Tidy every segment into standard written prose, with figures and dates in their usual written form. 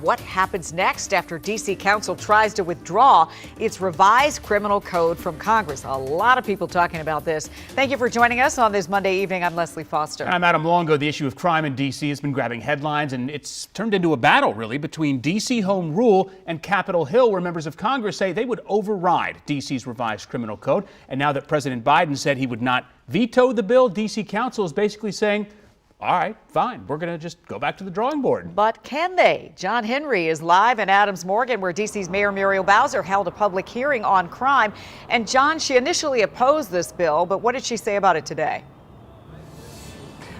What happens next after D.C. Council tries to withdraw its revised criminal code from Congress? A lot of people talking about this. Thank you for joining us on this Monday evening. I'm Leslie Foster. I'm Adam Longo. The issue of crime in D.C. has been grabbing headlines, and it's turned into a battle, really, between D.C. Home Rule and Capitol Hill, where members of Congress say they would override D.C.'s revised criminal code. And now that President Biden said he would not veto the bill, D.C. Council is basically saying, all right, fine, we're going to just go back to the drawing board. But can they? John Henry is live in Adams Morgan, where D.C.'s Mayor Muriel Bowser held a public hearing on crime. And John, she initially opposed this bill, but what did she say about it today?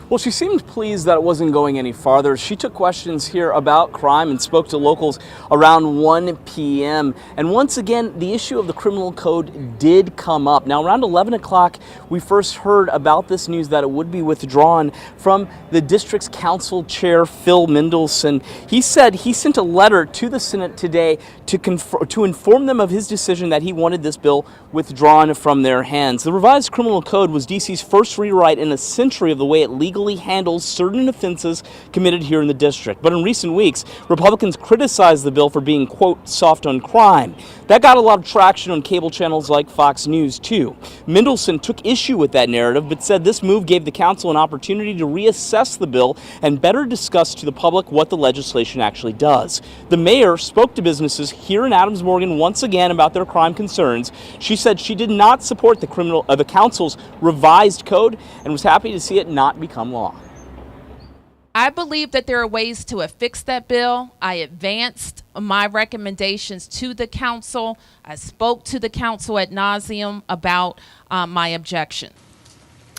Well, she seemed pleased that it wasn't going any farther. She took questions here about crime and spoke to locals around 1 p.m. And once again, the issue of the criminal code did come up. Now, around 11 o'clock, we first heard about this news that it would be withdrawn from the district's council chair, Phil Mendelson. He said he sent a letter to the Senate today to inform them of his decision that he wanted this bill withdrawn from their hands. The revised criminal code was D.C.'s first rewrite in a century of the way it legally handles certain offenses committed here in the district. But in recent weeks, Republicans criticized the bill for being, quote, soft on crime. That got a lot of traction on cable channels like Fox News, too. Mendelson took issue with that narrative, but said this move gave the council an opportunity to reassess the bill and better discuss to the public what the legislation actually does. The mayor spoke to businesses here in Adams Morgan once again about their crime concerns. She said she did not support the council's revised code and was happy to see it not become law. I believe that there are ways to affix that bill. I advanced my recommendations to the council. I spoke to the council ad nauseum about my objection.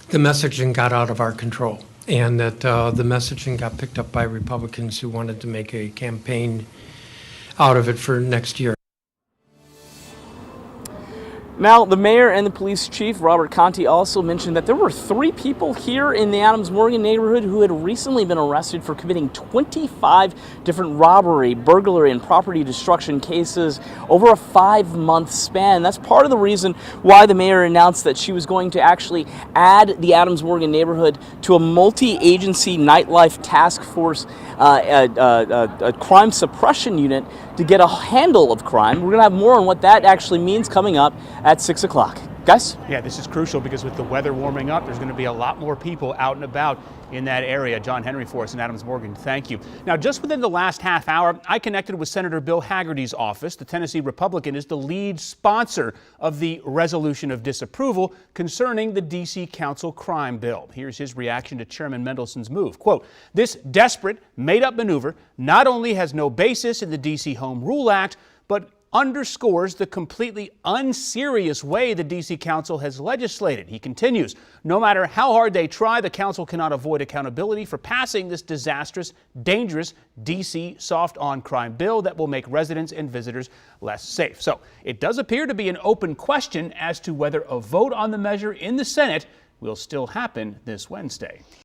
The messaging got out of our control, and that the messaging got picked up by Republicans who wanted to make a campaign out of it for next year. Now, the mayor and the police chief, Robert Conti, also mentioned that there were 3 people here in the Adams Morgan neighborhood who had recently been arrested for committing 25 different robbery, burglary, and property destruction cases over a 5-month span. That's part of the reason why the mayor announced that she was going to actually add the Adams Morgan neighborhood to a multi-agency nightlife task force, a crime suppression unit to get a handle of crime. We're going to have more on what that actually means coming up at 6 o'clock. Guys? Yeah, this is crucial because with the weather warming up, there's going to be a lot more people out and about in that area. John Henry for us in Adams Morgan, thank you. Now, just within the last half hour, I connected with Senator Bill Hagerty's office. The Tennessee Republican is the lead sponsor of the resolution of disapproval concerning the D.C. Council crime bill. Here's his reaction to Chairman Mendelson's move. Quote, "This desperate, made-up maneuver not only has no basis in the D.C. Home Rule Act, but underscores the completely unserious way the D.C. Council has legislated." He continues, "No matter how hard they try, the Council cannot avoid accountability for passing this disastrous, dangerous D.C. soft-on-crime bill that will make residents and visitors less safe." So it does appear to be an open question as to whether a vote on the measure in the Senate will still happen this Wednesday.